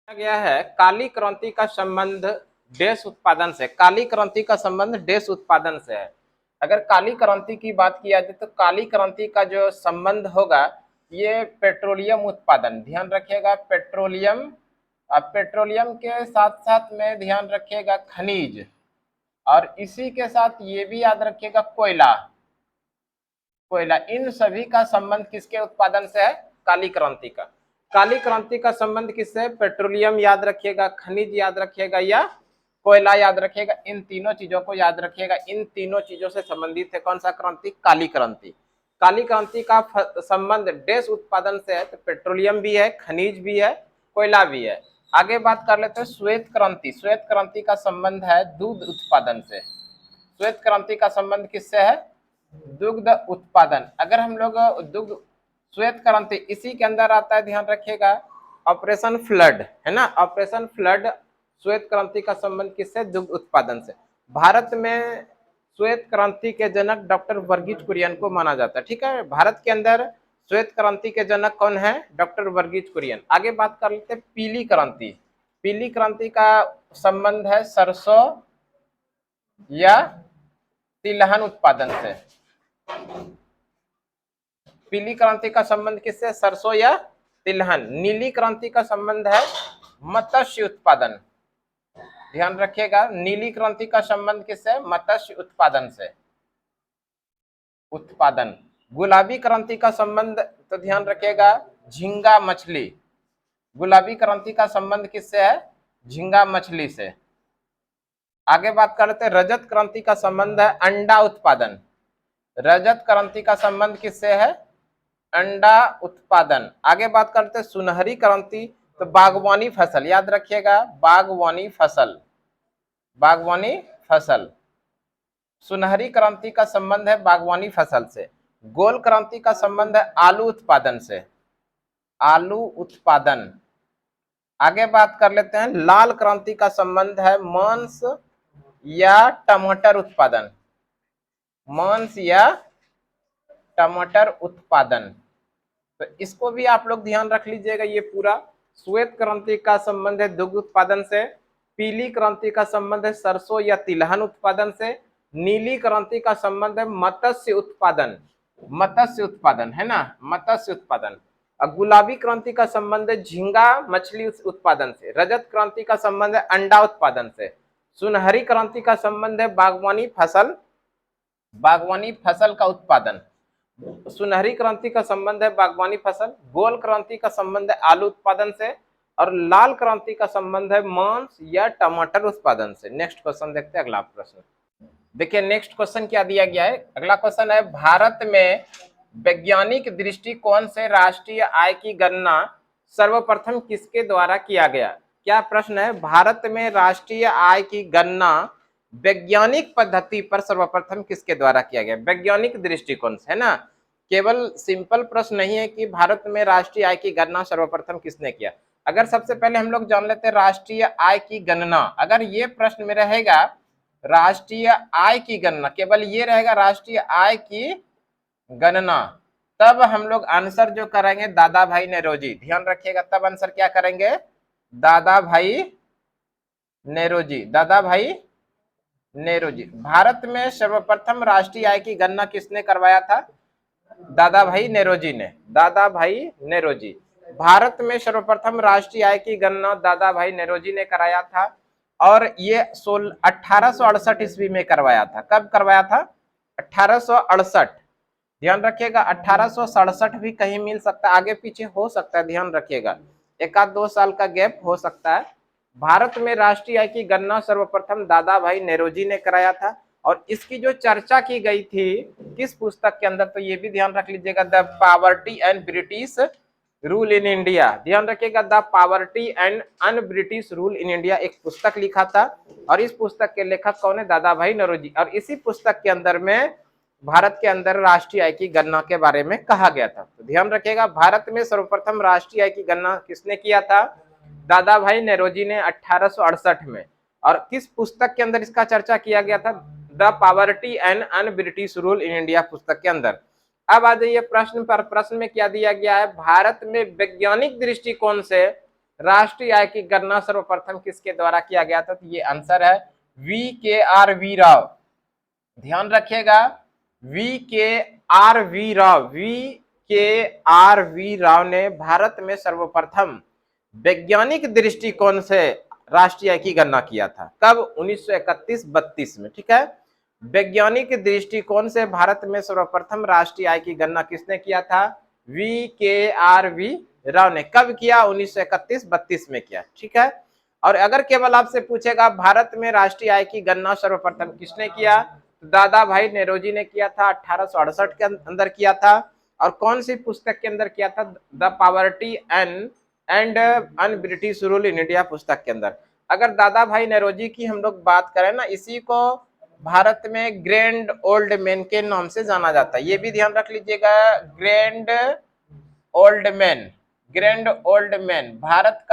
गया है काली क्रांति का संबंध देश उत्पादन से। काली क्रांति का संबंध देश उत्पादन से है। अगर काली क्रांति की बात किया जाए तो काली क्रांति का जो संबंध होगा ये पेट्रोलियम उत्पादन, ध्यान रखिएगा पेट्रोलियम। अब पेट्रोलियम के साथ साथ में ध्यान रखिएगा खनिज, और इसी के साथ ये भी याद रखिएगा कोयला। कोयला, इन सभी का संबंध किसके उत्पादन से है? काली क्रांति का। काली क्रांति का संबंध किससे? पेट्रोलियम याद रखिएगा, खनिज याद रखिएगा या कोयला याद रखिएगा। इन तीनों चीजों को याद रखिएगा। इन तीनों चीजों से संबंधित है कौन सा क्रांति? काली क्रांति। काली क्रांति का संबंध देश उत्पादन से है, तो पेट्रोलियम भी है, खनिज भी है, कोयला भी है। आगे बात कर लेते हैं श्वेत क्रांति। श्वेत क्रांति का संबंध है दूध उत्पादन से। श्वेत क्रांति का संबंध किससे है? दुग्ध उत्पादन। अगर हम लोग दुग्ध, श्वेत क्रांति इसी के अंदर आता है, ध्यान रखिएगा ऑपरेशन फ्लड, है ना। ऑपरेशन फ्लड श्वेत क्रांति का संबंध किससे? दुग्ध उत्पादन से। भारत में श्वेत क्रांति के जनक डॉक्टर वर्गीज कुरियन को माना जाता है, ठीक है। भारत के अंदर श्वेत क्रांति के जनक कौन है? डॉक्टर वर्गीज कुरियन। आगे बात कर लेते हैं पीली क्रांति। पीली क्रांति का संबंध है सरसों या तिलहन उत्पादन से। पीली क्रांति का संबंध किससे? सरसों या तिलहन। नीली क्रांति का संबंध है मत्स्य उत्पादन, ध्यान रखिएगा। नीली क्रांति का संबंध किससे? मत्स्य उत्पादन से, उत्पादन। गुलाबी क्रांति का संबंध तो ध्यान रखिएगा झींगा मछली। गुलाबी क्रांति का संबंध किससे है? झींगा मछली से। आगे बात करते हैं रजत क्रांति का संबंध है अंडा उत्पादन। रजत क्रांति का संबंध किससे है? अंडा उत्पादन। आगे बात करते हैं सुनहरी क्रांति, तो बागवानी फसल, याद रखिएगा बागवानी फसल, बागवानी फसल। सुनहरी क्रांति का संबंध है बागवानी फसल से। गोल क्रांति का संबंध है आलू उत्पादन से, आलू उत्पादन। आगे बात कर लेते हैं लाल क्रांति का संबंध है मांस या टमाटर उत्पादन, मांस या टमाटर उत्पादन। तो इसको भी आप लोग ध्यान रख लीजिएगा। ये पूरा श्वेत क्रांति का संबंध है दुग्ध उत्पादन से, पीली क्रांति का संबंध है सरसों या तिलहन उत्पादन से, नीली क्रांति का संबंध है मत्स्य उत्पादन, मत्स्य उत्पादन, है ना, मत्स्य उत्पादन। और गुलाबी क्रांति का संबंध है झींगा मछली उत्पादन से। रजत क्रांति का संबंध है अंडा उत्पादन से। सुनहरी क्रांति का संबंध है बागवानी फसल, बागवानी फसल का उत्पादन। सुनहरी क्रांति का संबंध है बागवानी फसल। गोल क्रांति का संबंध है आलू उत्पादन से, और लाल क्रांति का संबंध है मांस या टमाटर उत्पादन से। नेक्स्ट क्वेश्चन देखते हैं, अगला प्रश्न देखिए। नेक्स्ट क्वेश्चन क्या दिया गया है? अगला क्वेश्चन है भारत में वैज्ञानिक दृष्टिकोण से राष्ट्रीय आय की गणना सर्वप्रथम किसके द्वारा किया गया? क्या प्रश्न है? भारत में राष्ट्रीय आय की गणना वैज्ञानिक पद्धति पर सर्वप्रथम किसके द्वारा किया गया? वैज्ञानिक दृष्टिकोण से, है ना। केवल सिंपल प्रश्न नहीं है कि भारत में राष्ट्रीय आय की गणना सर्वप्रथम किसने किया। अगर सबसे पहले हम लोग जान लेते हैं राष्ट्रीय आय की गणना, अगर ये प्रश्न में रहेगा राष्ट्रीय आय की गणना, केवल ये रहेगा राष्ट्रीय आय की गणना, तब हम लोग आंसर जो करेंगे दादा भाई नेरोजी, ध्यान रखिएगा। तब आंसर क्या करेंगे? दादा भाई नेरोजी, दादा भाई नेरोजी। भारत में सर्वप्रथम राष्ट्रीय आय की गणना किसने करवाया था? दादा भाई नेरोजी ने, दादा भाई नेरोजी। भारत में सर्वप्रथम राष्ट्रीय आय की गणना दादा भाई नेरोजी ने कराया था, और ये 1868 ईस्वी में करवाया था। कब करवाया था? 1868। ध्यान रखिएगा 1867 भी कहीं मिल सकता है, आगे पीछे हो सकता है, ध्यान रखिएगा, एक आध 2 साल का गैप हो सकता है। भारत में राष्ट्रीय आय की गणना सर्वप्रथम दादा भाई नेरोजी ने कराया था, और इसकी जो चर्चा की गई थी किस पुस्तक के अंदर, तो ये भी ध्यान रख लीजिएगा, the poverty and British rule in India. ध्यान रखिएगा the poverty and un British rule in India, एक पुस्तक लिखा था, और इस पुस्तक के लेखक कौन है? दादा भाई नेरोजी। और इसी पुस्तक के अंदर में भारत के अंदर राष्ट्रीय आय की गणना के बारे में कहा गया था। तो ध्यान रखिएगा भारत में सर्वप्रथम राष्ट्रीय आय की गणना किसने किया था? दादा भाई नेरोजी ने 1868 में। और किस पुस्तक के अंदर इसका चर्चा किया गया था? The poverty and un British rule in India पुस्तक के अंदर। अब आ जाइए प्रश्न पर। प्रश्न में क्या दिया गया है? भारत में वैज्ञानिक दृष्टिकोण से राष्ट्रीय आय की गणना सर्वप्रथम किसके द्वारा किया गया था? तो ये आंसर है वी राव। ध्यान रखिएगा, वी के राव ने भारत में सर्वप्रथम वैज्ञानिक दृष्टिकोण से राष्ट्रीय आय की गणना किया था। कब? 1931-32 में। ठीक है, वैज्ञानिक दृष्टिकोण से भारत में सर्वप्रथम राष्ट्रीय आय की गणना किसने किया था? वी राव ने। कब किया? 1931-32 में किया। ठीक है, और अगर केवल आपसे पूछेगा भारत में राष्ट्रीय आय की गणना सर्वप्रथम किसने किया, तो दादा भाई नेरोजी ने किया था, 1868 के अंदर किया था। और कौन सी पुस्तक के अंदर किया था? The poverty and un British rule in India पुस्तक के अंदर। अगर दादा भाई नेरोजी की हम लोग बात करें ना, इसी को भारत में ग्रैंड ओल्ड मैन के नाम से जाना जाता है। ये भी ध्यान रख लीजिएगा, ग्रैंड ओल्ड मैन, भारत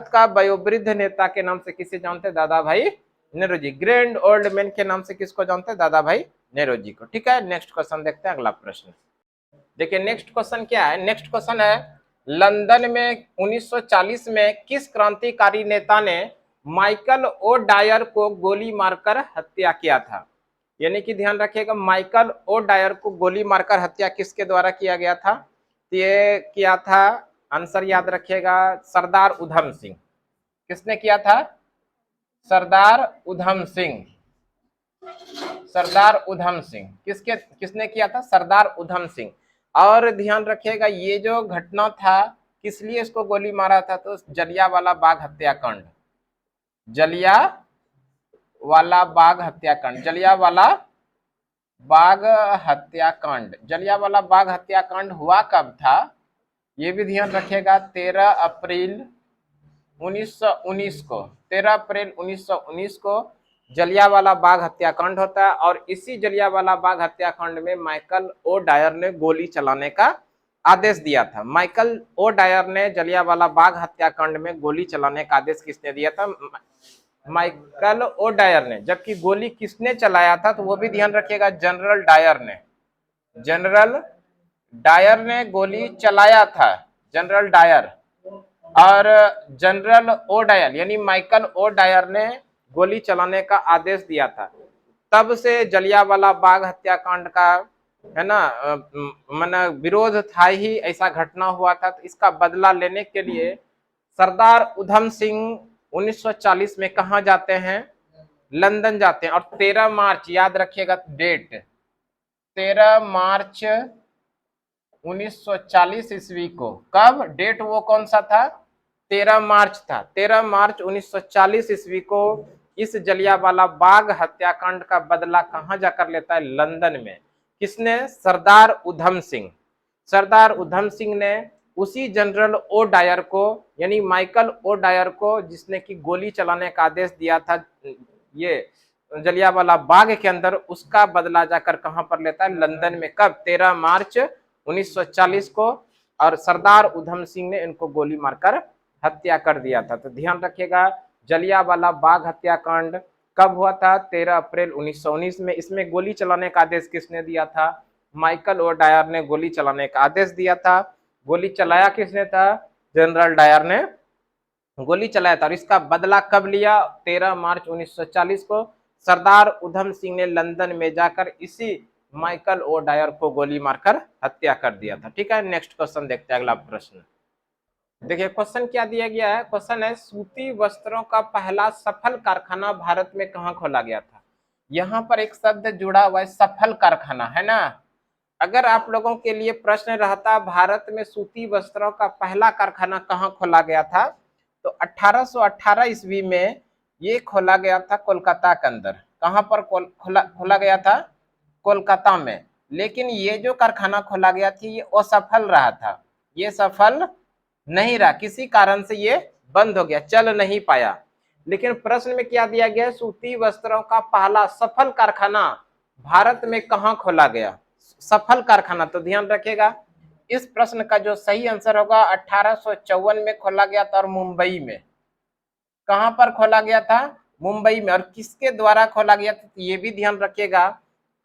का वयोवृद्ध नेता के नाम से किसे जानते हैं? दादा भाई नेहरू। ग्रैंड ओल्ड मैन के नाम से किसको जानते हैं? दादा भाई नेहरू को। ठीक है, नेक्स्ट क्वेश्चन देखते हैं, अगला प्रश्न। देखिए नेक्स्ट क्वेश्चन क्या है? नेक्स्ट क्वेश्चन है, लंदन में 1940 में किस क्रांतिकारी नेता ने माइकल ओ डायर को गोली मारकर हत्या किया था? यानी कि ध्यान रखिएगा, माइकल ओ डायर को गोली मारकर हत्या किसके द्वारा किया गया था? तो ये किया था, आंसर याद रखिएगा, सरदार उधम सिंह। किसने किया था? सरदार उधम सिंह। सरदार उधम सिंह किसने किया था? सरदार उधम सिंह। और ध्यान रखिएगा, ये जो घटना था, किस लिए इसको गोली मारा था? तो जलियांवाला बाग हत्याकांड, जलियांवाला बाग हत्याकांड हुआ कब था? ये भी ध्यान रखिएगा, 13 अप्रैल 1919 को, 13 अप्रैल 1919 को जलियांवाला बाग हत्याकांड होता है। और इसी जलियांवाला बाग हत्याकांड में माइकल ओ डायर ने गोली चलाने का आदेश दिया था। माइकल ओ डायर ने जलियांवाला बाग हत्याकांड में गोली चलाने का आदेश किसने दिया था? माइकल ओ डायर ने। जबकि गोली किसने चलाया था? तो वो भी ध्यान रखिएगा, जनरल डायर ने। जनरल डायर ने गोली चलाया था, जनरल डायर। और जनरल ओ डायर यानी माइकल ओ डायर ने गोली चलाने का आदेश दिया था। तब से जलियांवाला बाग हत्याकांड का, है ना, मन विरोध था ही, ऐसा घटना हुआ था। तो इसका बदला लेने के लिए सरदार उधम सिंह 1940 में कहा जाते हैं? लंदन जाते हैं। और 13 मार्च, याद रखिएगा डेट, 13 मार्च 1940 ईस्वी को। कब? डेट वो कौन सा था? 13 मार्च था। 13 मार्च 1940 ईस्वी को इस जलियांवाला बाग हत्याकांड का बदला कहां जाकर लेता है? लंदन में। किसने? सरदार उधम सिंह। सरदार उधम सिंह ने उसी जनरल ओ डायर को, यानी माइकल ओ डायर को, जिसने की गोली चलाने का आदेश दिया था ये जलियांवाला बाग के अंदर, उसका बदला जाकर कहां पर लेता है? लंदन में। कब? 13 मार्च 1940 को। और सरदार उधम सिंह ने इनको गोली मारकर हत्या कर दिया था। तो ध्यान रखिएगा, जलियांवाला बाग हत्याकांड कब हुआ था? 13 अप्रैल 1919 में। इसमें गोली चलाने का आदेश किसने दिया था? माइकल ओ डायर ने गोली चलाने का आदेश दिया था। गोली चलाया किसने था? जनरल डायर ने गोली चलाया था। और इसका बदला कब लिया? 13 मार्च 1940 को सरदार उधम सिंह ने लंदन में जाकर इसी माइकल ओ डायर को गोली मारकर हत्या कर दिया था। ठीक है, नेक्स्ट क्वेश्चन देखते हैं, अगला प्रश्न। देखिए क्वेश्चन क्या दिया गया है? क्वेश्चन है, सूती वस्त्रों का पहला सफल कारखाना भारत में कहां खोला गया था? यहाँ पर एक शब्द जुड़ा हुआ है, सफल कारखाना, है ना। अगर आप लोगों के लिए प्रश्न रहता भारत में सूती वस्त्रों का पहला कारखाना कहाँ खोला गया था, तो 1818 ईस्वी में ये खोला गया था कोलकाता के अंदर। कहाँ पर खोला गया था? कोलकाता में। लेकिन ये जो कारखाना खोला गया था ये असफल रहा था, ये सफल नहीं रहा, किसी कारण से ये बंद हो गया, चल नहीं पाया। लेकिन प्रश्न में क्या दिया गया? सूती वस्त्रों का पहला सफल कारखाना भारत में कहाँ खोला गया? सफल कारखाना। तो ध्यान रखिएगा, इस प्रश्न का जो सही आंसर होगा 1854 में खोला गया था, और मुंबई में। कहां पर खोला गया था? मुंबई में। और किसके द्वारा खोला गया था? ये भी ध्यान रखिएगा,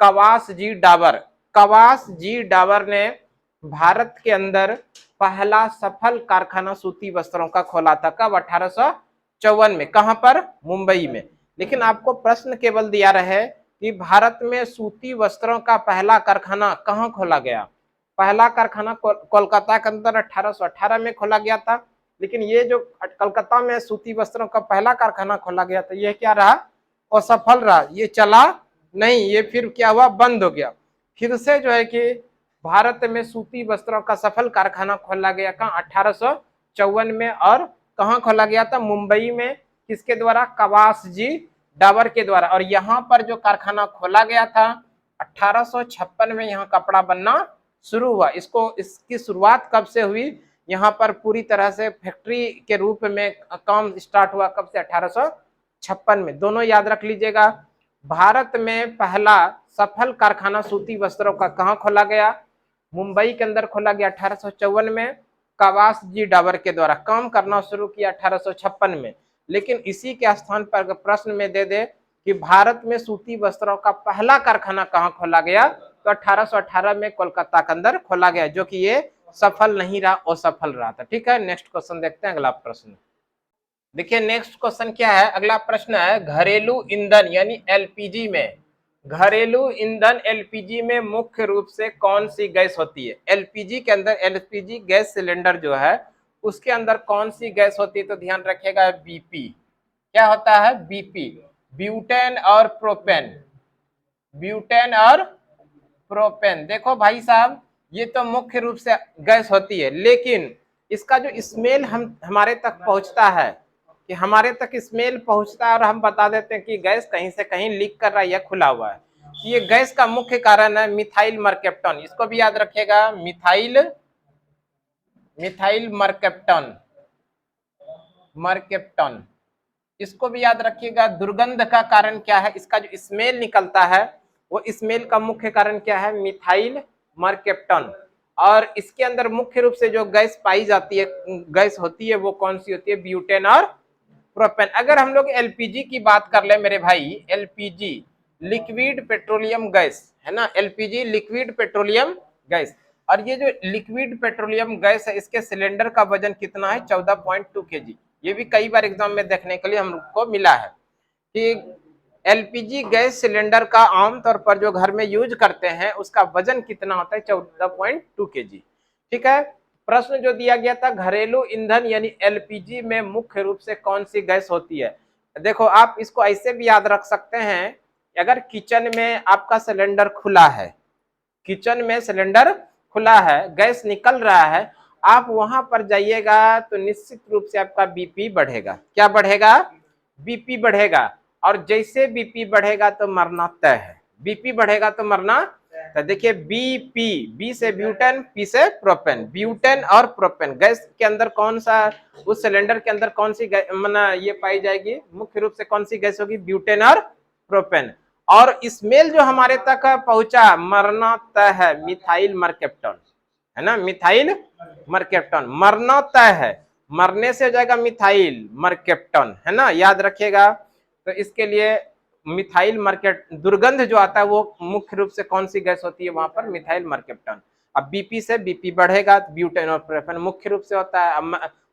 कवास जी डाबर ने भारत के अंदर पहला सफल कारखाना सूती वस्त्रों का खोला था? कब? 1854 में। कहां पर? मुंबई में। लेकिन आपको प्रश्न केवल दिया रहे कि भारत में सूती वस्त्रों का पहला कारखाना कहां खोला गया। पहला कारखाना कोलकाता के अंदर 1818 में खोला गया था। लेकिन ये जो कलकत्ता में सूती वस्त्रों का पहला कारखाना खोला गया था, ये क्या रहा? असफल रहा, ये चला नहीं, ये फिर क्या हुआ? बंद हो गया। फिर से जो है कि भारत में सूती वस्त्रों का सफल कारखाना खोला गया। कहाँ? 1854 में। और कहाँ खोला गया था? मुंबई में। किसके द्वारा? कवास जी डाबर के द्वारा। और यहाँ पर जो कारखाना खोला गया था 1856 में, यहाँ कपड़ा बनना शुरू हुआ। इसकी शुरुआत कब से हुई? यहाँ पर पूरी तरह से फैक्ट्री के रूप में काम स्टार्ट हुआ कब से? 1856 में। दोनों याद रख लीजिएगा। भारत में पहला सफल कारखाना सूती वस्त्रों का कहाँ खोला गया? मुंबई के अंदर खोला गया 1854 में। कवास जी डाबर के द्वारा काम करना शुरू किया 1856 में। लेकिन इसी के स्थान पर प्रश्न में दे दे कि भारत में सूती वस्त्रों का पहला कारखाना कहाँ खोला गया, तो 1818 में कोलकाता के अंदर खोला गया, जो कि ये सफल नहीं रहा, असफल रहा था। ठीक है, नेक्स्ट क्वेश्चन देखते हैं। अगला प्रश्न देखिए, नेक्स्ट क्वेश्चन क्या है? अगला प्रश्न है, घरेलू ईंधन यानी एलपीजी में, घरेलू ईंधन एलपीजी में मुख्य रूप से कौन सी गैस होती है? एलपीजी के अंदर, एलपीजी गैस सिलेंडर जो है उसके अंदर कौन सी गैस होती है? तो ध्यान रखिएगा, बीपी। क्या होता है? बीपी, ब्यूटेन और प्रोपेन। ब्यूटेन और प्रोपेन। देखो भाई साहब, ये तो मुख्य रूप से गैस होती है, लेकिन इसका जो स्मेल हमारे तक पहुंचता है, कि हमारे तक स्मेल पहुंचता है और हम बता देते हैं कि गैस कहीं से कहीं लीक कर रहा है या खुला हुआ है। ये गैस का मुख्य कारण है मिथाइल मरकेप्टन। इसको भी याद रखिएगा, मिथाइल मरकेप्टन। मरकेप्टन, इसको भी याद रखिएगा। दुर्गंध का कारण क्या है? इसका जो स्मेल निकलता है, वो स्मेल का मुख्य कारण क्या है? मिथाइल मरकेप्टन। और इसके अंदर मुख्य रूप से जो गैस पाई जाती है, गैस होती है, वो कौन सी होती है? ब्यूटेन और प्रोपेन। अगर हम लोग एलपीजी की बात कर ले मेरे भाई, एलपीजी लिक्विड पेट्रोलियम गैस है ना, एलपीजी लिक्विड पेट्रोलियम गैस। और ये जो लिक्विड पेट्रोलियम गैस है, इसके सिलेंडर का वजन कितना है? 14.2 kg। ये भी कई बार एग्जाम में देखने के लिए हमको मिला है कि एलपीजी गैस सिलेंडर का आमतौर पर जो घर में यूज करते हैं उसका वजन कितना होता है? 14.2 kg। ठीक है, प्रश्न जो दिया गया था, घरेलू ईंधन यानी एलपीजी में मुख्य रूप से कौन सी गैस होती है? देखो, आप इसको ऐसे भी याद रख सकते हैं, अगर किचन में आपका सिलेंडर खुला है, किचन में सिलेंडर खुला है, गैस निकल रहा है, आप वहां पर जाइएगा तो निश्चित रूप से आपका बीपी बढ़ेगा। क्या बढ़ेगा? बीपी बढ़ेगा। और जैसे बीपी बढ़ेगा तो मरना तय है। बीपी बढ़ेगा तो मरना। तो देखिए, बीपी, बी से ब्यूटेन, पी से प्रोपेन। ब्यूटेन और प्रोपेन गैस के अंदर कौन सा, उस सिलेंडर के अंदर कौन सी ये पाई जाएगी? मुख्य रूप से कौन सी गैस होगी? ब्यूटेन और प्रोपेन। और स्मेल जो हमारे तक पहुंचा, मरना तय है, मिथाइल मरकेप्टन है ना, मिथाइल मरकेप्टन। मरना तय है, मरने से हो जाएगा मिथाइल मरकेप्टन, है ना, याद रखिएगा। तो इसके लिए मिथाइल मरकेट, दुर्गंध जो आता है वो मुख्य रूप से कौन सी गैस होती है? वहां पर मिथाइल मरकेप्टन। अब बीपी से बीपी बढ़ेगा तो ब्यूटेन और प्रोपेन मुख्य रूप से होता है।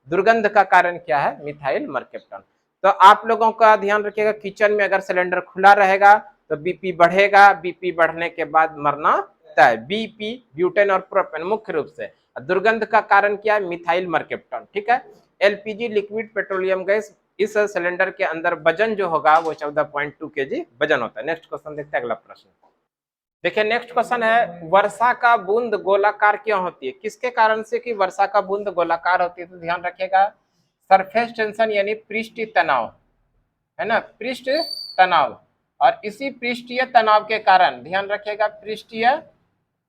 दुर्गंध का कारण क्या है? मिथाइल मरकेप्टन। तो आप लोगों का ध्यान रखिएगा, किचन में अगर सिलेंडर खुला रहेगा तो बीपी बढ़ेगा, बीपी बढ़ने के बाद मरना तय। बीपी, ब्यूटेन और प्रोपेन मुख्य रूप से। दुर्गंध का कारण क्या है? मिथाइल मरकेप्टन। ठीक है, एलपीजी लिक्विड पेट्रोलियम गैस, इस सिलेंडर के अंदर वजन जो होगा वो 14.2 kg वजन होता है। नेक्स्ट क्वेश्चन देखते हैं, अगला प्रश्न देखिए। नेक्स्ट क्वेश्चन है, वर्षा का बूंद गोलाकार क्यों होती है? किसके कारण से कि वर्षा का बूंद गोलाकार होती है? तो ध्यान रखिएगा, सरफेस टेंशन यानी पृष्ठीय तनाव, है ना, पृष्ठ तनाव। और इसी पृष्ठीय तनाव के कारण, ध्यान रखिएगा, पृष्ठीय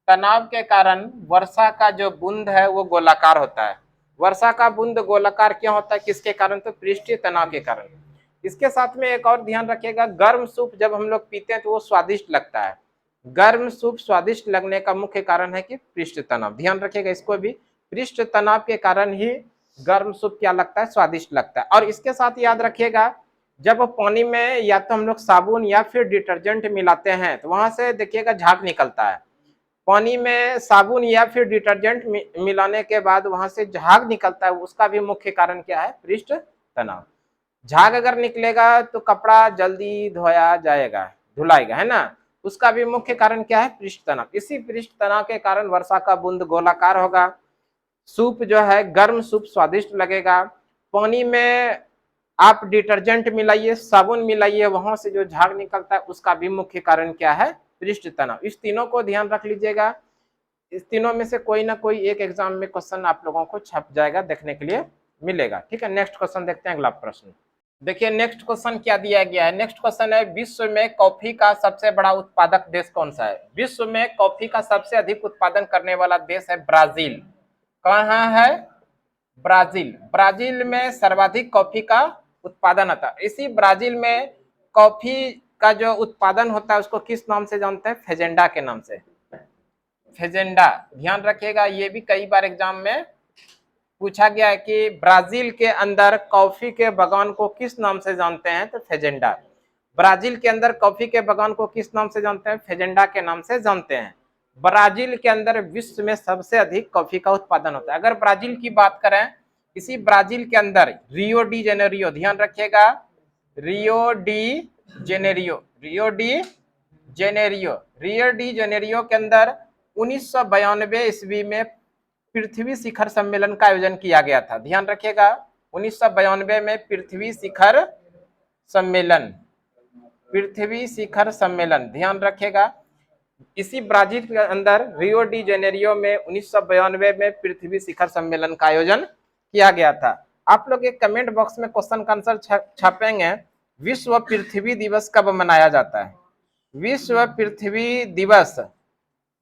तनाव के कारण वर्षा का जो बूंद है वो गोलाकार होता है। वर्षा का बूंद गोलाकार क्यों होता है? किसके कारण? तो पृष्ठीय तनाव के कारण। इसके साथ में एक और ध्यान रखिएगा, गर्म सूप जब हम लोग पीते हैं तो वो स्वादिष्ट लगता है। गर्म सूप स्वादिष्ट लगने का मुख्य कारण है कि पृष्ठ तनाव। ध्यान रखिएगा इसको भी, पृष्ठ तनाव के कारण ही गर्म सूप क्या लगता है? स्वादिष्ट लगता है। और इसके साथ याद रखिएगा, जब पानी में या तो हम लोग साबुन या फिर डिटर्जेंट मिलाते हैं तो वहां से देखिएगा झाग निकलता है। पानी में साबुन या फिर डिटर्जेंट मिलाने के बाद वहां से झाग निकलता है, उसका भी मुख्य कारण क्या है? पृष्ठ तनाव। झाग अगर निकलेगा तो कपड़ा जल्दी धोया जाएगा, धुलाएगा, है ना, उसका भी मुख्य कारण क्या है? पृष्ठ तनाव। इसी पृष्ठ तनाव के कारण वर्षा का बूंद गोलाकार होगा, सूप जो है गर्म सूप स्वादिष्ट लगेगा, पानी में आप डिटर्जेंट मिलाइए, साबुन मिलाइए, वहां से जो झाग निकलता है उसका भी मुख्य कारण क्या है? पृष्ठ तनाव। इस तीनों को ध्यान रख लीजिएगा, इस तीनों में से कोई ना कोई एक एग्जाम में क्वेश्चन आप लोगों को छप जाएगा, देखने के लिए मिलेगा। ठीक है, नेक्स्ट क्वेश्चन देखते हैं, अगला प्रश्न। देखिए नेक्स्ट क्वेश्चन क्या दिया गया है। नेक्स्ट क्वेश्चन है, विश्व में कॉफी का सबसे बड़ा उत्पादक देश कौन सा है? विश्व में कॉफी का सबसे अधिक उत्पादन करने वाला देश है ब्राजील। कहाँ है? ब्राजील। ब्राजील में सर्वाधिक कॉफी का उत्पादन होता है। इसी ब्राजील में कॉफी का जो उत्पादन होता है उसको किस नाम से जानते हैं? फेजेंडा के नाम से। फेजेंडा, ध्यान रखिएगा, ये भी कई बार एग्जाम में पूछा गया है कि ब्राजील के अंदर कॉफी के बागान को किस नाम से जानते हैं? तो फेजेंडा। ब्राजील के अंदर कॉफी के बागान को किस नाम से जानते हैं? फेजेंडा के नाम से जानते हैं। ब्राजील के अंदर विश्व में सबसे अधिक कॉफी का उत्पादन होता है। अगर ब्राजील की बात करें, इसी ब्राजील के अंदर रियो डी जेनेरियो, ध्यान रखिएगा, Rio de Janeiro, Rio de Janeiro, Rio de Janeiro के अंदर 1992 ईस्वी में पृथ्वी शिखर सम्मेलन का आयोजन किया गया था। ध्यान रखिएगा, 1992 में पृथ्वी शिखर सम्मेलन, पृथ्वी शिखर सम्मेलन, ध्यान रखिएगा। इसी ब्राजील के अंदर रियो डी जेनेरियो में 1992 में पृथ्वी शिखर सम्मेलन का आयोजन किया गया था। आप लोग एक कमेंट बॉक्स में क्वेश्चन का आंसर छापेंगे, विश्व पृथ्वी दिवस कब मनाया जाता है? विश्व पृथ्वी दिवस,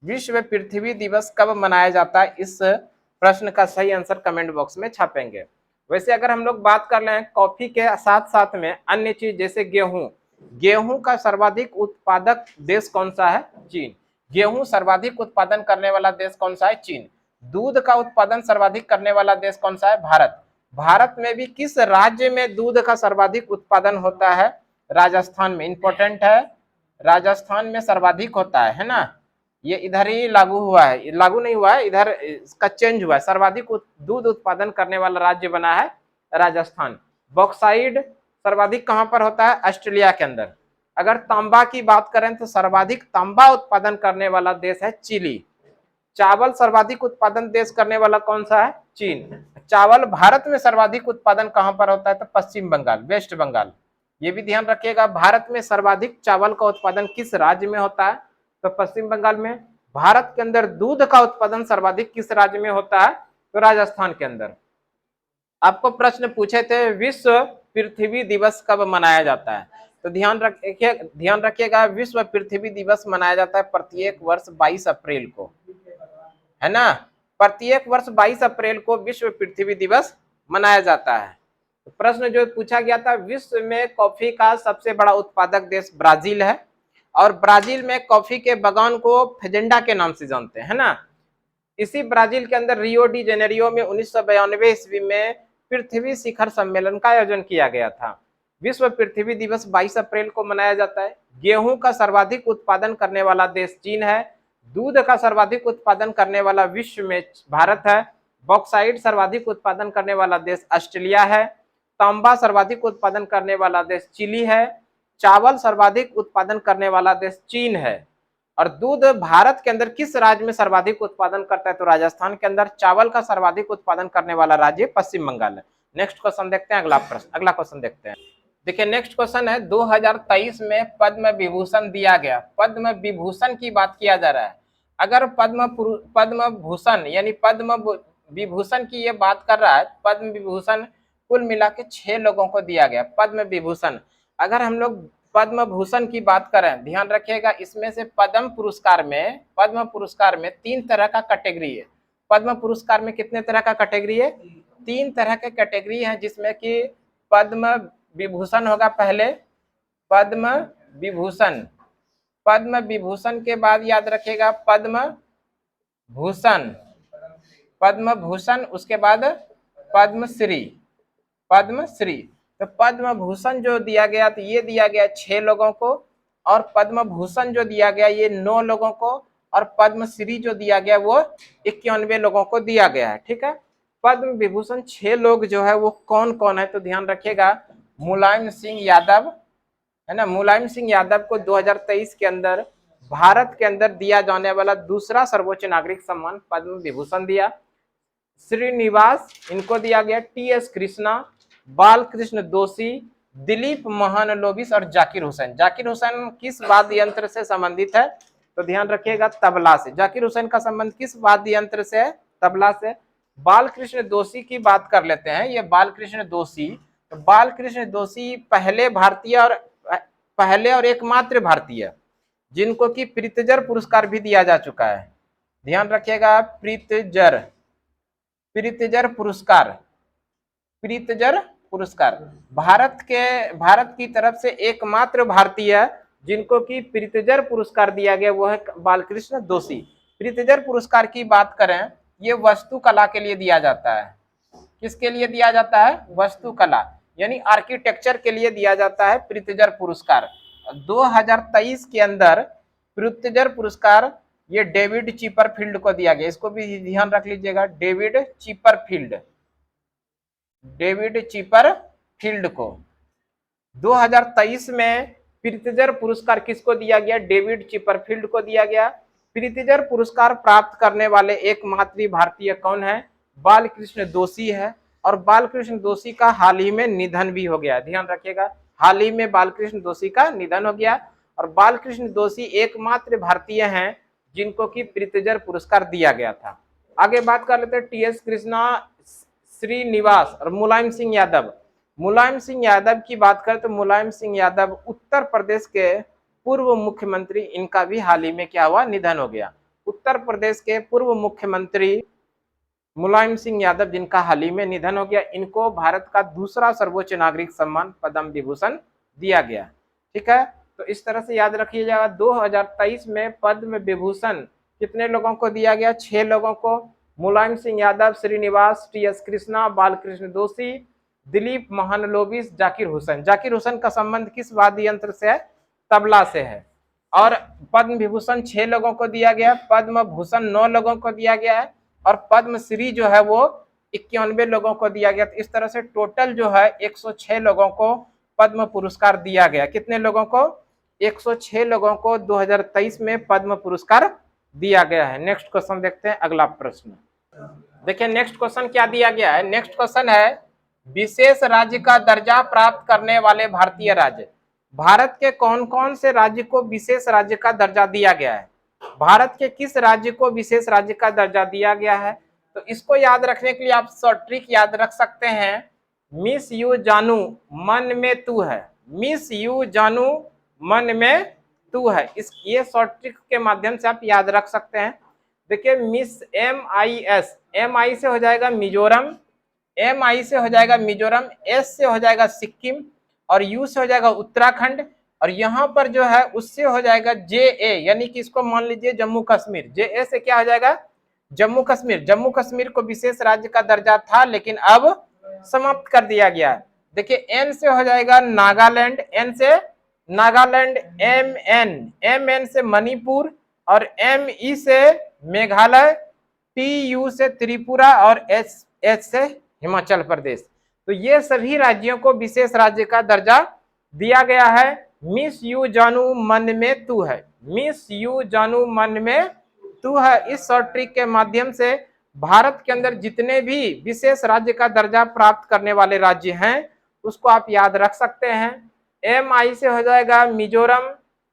विश्व पृथ्वी दिवस कब मनाया जाता है? इस प्रश्न का सही आंसर कमेंट बॉक्स में छापेंगे। वैसे अगर हम लोग बात कर लें कॉफी के साथ साथ में अन्य चीज जैसे गेहूं, गेहूं का सर्वाधिक उत्पादक देश कौन सा है? चीन। गेहूं सर्वाधिक उत्पादन करने वाला देश कौन सा है? चीन। दूध का उत्पादन सर्वाधिक करने वाला देश कौन सा है? भारत। भारत में भी किस राज्य में दूध का सर्वाधिक उत्पादन होता है? राजस्थान में। इंपॉर्टेंट है, राजस्थान में सर्वाधिक होता है ना, ये इधर ही लागू हुआ है, लागू नहीं हुआ है, इधर इसका चेंज हुआ है। सर्वाधिक दूध उत्पादन करने वाला राज्य बना है राजस्थान। बॉक्साइड सर्वाधिक कहां पर होता है? ऑस्ट्रेलिया के अंदर। अगर तांबा की बात करें तो सर्वाधिक तांबा उत्पादन करने वाला देश है चिली। चावल सर्वाधिक उत्पादन देश करने वाला कौन सा है? चीन। चावल भारत में सर्वाधिक उत्पादन कहां पर होता है? तो पश्चिम बंगाल, वेस्ट बंगाल। ये भी ध्यान रखिएगा, भारत में सर्वाधिक चावल का उत्पादन किस राज्य में होता है? तो पश्चिम बंगाल में। भारत के अंदर दूध का उत्पादन सर्वाधिक किस राज्य में होता है? तो राजस्थान के अंदर। आपको प्रश्न पूछे थे विश्व पृथ्वी दिवस कब मनाया जाता है? तो ध्यान रखिएगा, विश्व पृथ्वी दिवस मनाया जाता है प्रत्येक वर्ष 22 अप्रैल को, है ना। प्रत्येक वर्ष 22 अप्रैल को विश्व पृथ्वी दिवस मनाया जाता है। तो प्रश्न जो पूछा गया था, विश्व में कॉफी का सबसे बड़ा उत्पादक देश ब्राजील है, और ब्राजील में कॉफी के बागान को फेजेंडा के नाम से जानते हैं, है ना। इसी ब्राजील के अंदर रियो डी जेनेरियो में 1992 ईस्वी में पृथ्वी शिखर सम्मेलन का आयोजन किया गया था। विश्व पृथ्वी दिवस 22 अप्रैल को मनाया जाता है। गेहूं का सर्वाधिक उत्पादन करने वाला देश चीन है। दूध का सर्वाधिक उत्पादन करने वाला विश्व में भारत है। बॉक्साइट सर्वाधिक उत्पादन करने वाला देश ऑस्ट्रेलिया है। तांबा सर्वाधिक उत्पादन करने वाला देश चिली है। चावल सर्वाधिक उत्पादन करने वाला देश चीन है। और दूध भारत के अंदर किस राज्य में सर्वाधिक उत्पादन करता है? तो राजस्थान के अंदर। चावल का सर्वाधिक उत्पादन करने वाला राज्य पश्चिम बंगाल है। नेक्स्ट क्वेश्चन देखते हैं, अगला प्रश्न, अगला क्वेश्चन देखते हैं। देखिए नेक्स्ट क्वेश्चन है, 2023 में पद्म विभूषण दिया गया। पद्म विभूषण की बात किया जा रहा है। अगर पद्म भूषण यानी पद्म विभूषण की ये बात कर रहा है, पद्म विभूषण कुल मिला के 6 लोगों को दिया गया पद्म विभूषण। अगर हम लोग पद्म भूषण की बात करें, ध्यान रखिएगा, इसमें से पद्म पुरस्कार में 3 तरह का कैटेगरी है। पद्म पुरस्कार में कितने तरह का कैटेगरी है? 3 तरह के कैटेगरी है, जिसमें कि पद्म विभूषण होगा पहले, पद्म विभूषण, पद्म विभूषण के बाद याद रखिएगा पद्म भूषण, पद्म भूषण, उसके बाद पद्मश्री, पद्मश्री। तो पद्म भूषण जो दिया गया तो ये दिया गया 6 लोगों को, और पद्म भूषण जो दिया गया ये 9 लोगों को, और पद्मश्री जो दिया गया वो 91 लोगों को दिया गया है। ठीक है, पद्म विभूषण 6 लोग जो है वो कौन कौन है, तो ध्यान रखिएगा, मुलायम सिंह यादव है ना, मुलायम सिंह यादव को 2023 के अंदर भारत के अंदर दिया जाने वाला दूसरा सर्वोच्च नागरिक सम्मान पद्म विभूषण दिया। श्रीनिवास इनको दिया गया, टी.एस. कृष्णा, बालकृष्ण दोषी, दिलीप महानलोबिस और जाकिर हुसैन। जाकिर हुसैन किस वाद्य यंत्र से संबंधित है, तो ध्यान रखिएगा तबला से। जाकिर हुसैन का संबंध किस वाद्य यंत्र से है, तबला से। बालकृष्ण दोषी की बात कर लेते हैं, ये बालकृष्ण दोषी, तो बालकृष्ण दोषी पहले और एकमात्र भारतीय जिनको कि प्रीतजर पुरस्कार भी दिया जा चुका है। ध्यान रखिएगा, प्रीतजर पुरस्कार भारत की तरफ से एकमात्र भारतीय जिनको कि प्रीतजर पुरस्कार दिया गया वो है बालकृष्ण दोषी। प्रीतजर पुरस्कार की बात करें, ये वस्तुकला के लिए दिया जाता है। किसके लिए दिया जाता है, वस्तुकला यानी आर्किटेक्चर के लिए दिया जाता है प्रीतजर पुरस्कार। 2023 के अंदर प्रीतजर पुरस्कार ये डेविड चिपरफील्ड को दिया गया, इसको भी ध्यान रख लीजिएगा, डेविड चिपरफील्ड को 2023 में प्रीतजर पुरस्कार किसको दिया गया, डेविड चिपरफील्ड को दिया गया। प्रीतजर पुरस्कार प्राप्त करने वाले एकमात्र भारतीय कौन है, बालकृष्ण दोषी है, और बालकृष्ण दोषी का हाल ही में निधन भी हो गया। ध्यान रखिएगा, हाल ही में बालकृष्ण दोषी का निधन हो गया, और बालकृष्ण दोषी एकमात्र भारतीय हैं जिनको कि प्रीतजर पुरस्कार दिया गया था। आगे बात कर लेते हैं टी.एस. कृष्णा, श्रीनिवास और मुलायम सिंह यादव। मुलायम सिंह यादव की बात करें तो मुलायम सिंह यादव उत्तर प्रदेश के पूर्व मुख्यमंत्री, इनका भी हाल ही में क्या हुआ, निधन हो गया। उत्तर प्रदेश के पूर्व मुख्यमंत्री मुलायम सिंह यादव जिनका हाल ही में निधन हो गया, इनको भारत का दूसरा सर्वोच्च नागरिक सम्मान पद्म विभूषण दिया गया। ठीक है, तो इस तरह से याद रखिएगा 2023 में पद्म विभूषण कितने लोगों को दिया गया, 6 लोगों को, मुलायम सिंह यादव, श्रीनिवास, टी.एस. कृष्णा, बालकृष्ण दोषी, दिलीप महानलोबिस, जाकिर हुसैन। जाकिर हुसैन का संबंध किस वाद्य यंत्र से है, तबला से है। और पद्म विभूषण 6 लोगों को दिया गया, पद्म भूषण 9 लोगों को दिया गया है, और पद्मश्री जो है वो 91 लोगों को दिया गया। तो इस तरह से टोटल जो है 106 लोगों को पद्म पुरस्कार दिया गया। कितने लोगों को, 106 लोगों को 2023 में पद्म पुरस्कार दिया गया है। नेक्स्ट क्वेश्चन देखते हैं, अगला प्रश्न देखिए। नेक्स्ट क्वेश्चन क्या दिया गया है, नेक्स्ट क्वेश्चन है विशेष राज्य का दर्जा प्राप्त करने वाले भारतीय राज्य। भारत के कौन कौन से राज्य को विशेष राज्य का दर्जा दिया गया है, भारत के किस राज्य को विशेष राज्य का दर्जा दिया गया है, तो इसको याद रखने के लिए आप शॉर्ट ट्रिक याद रख सकते हैं, मिस यू जानू मन में तू है, मिस यू जानू मन में तू है। ये शॉर्ट ट्रिक के माध्यम से आप याद रख सकते हैं। देखिए, मिस MIS से हो जाएगा मिजोरम, MI से हो जाएगा मिजोरम, S से हो जाएगा सिक्किम, और U से हो जाएगा उत्तराखंड, और यहाँ पर जो है उससे हो जाएगा JA, यानी कि इसको मान लीजिए जम्मू कश्मीर। JA से क्या हो जाएगा, जम्मू कश्मीर। जम्मू कश्मीर को विशेष राज्य का दर्जा था लेकिन अब समाप्त कर दिया गया है। देखिए, N से हो जाएगा नागालैंड, N से नागालैंड, MN से मणिपुर, और ME से मेघालय, TU से त्रिपुरा, और H से हिमाचल प्रदेश। तो ये सभी राज्यों को विशेष राज्य का दर्जा दिया गया है। मिस यू जानू मन में तू है, मिस यू जानू मन में तू है। इस शॉर्ट ट्रिक के माध्यम से भारत के अंदर जितने भी विशेष राज्य का दर्जा प्राप्त करने वाले राज्य हैं उसको आप याद रख सकते हैं। MI से हो जाएगा मिजोरम,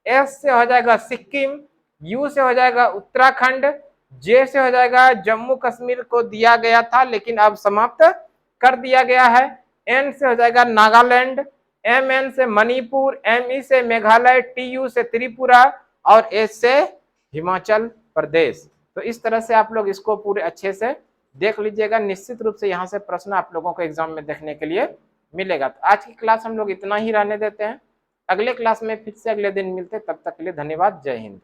S से हो जाएगा सिक्किम, U से हो जाएगा उत्तराखंड, J से हो जाएगा जम्मू कश्मीर को दिया गया था लेकिन अब समाप्त कर दिया गया है। N से हो जाएगा नागालैंड, MN से मणिपुर, ME से मेघालय, TU से त्रिपुरा, और H से हिमाचल प्रदेश। तो इस तरह से आप लोग इसको पूरे अच्छे से देख लीजिएगा। निश्चित रूप से यहाँ से प्रश्न आप लोगों को एग्जाम में देखने के लिए मिलेगा। तो आज की क्लास हम लोग इतना ही रहने देते हैं, अगले क्लास में फिर से अगले दिन मिलते हैं। तब तक के लिए धन्यवाद, जय हिंद।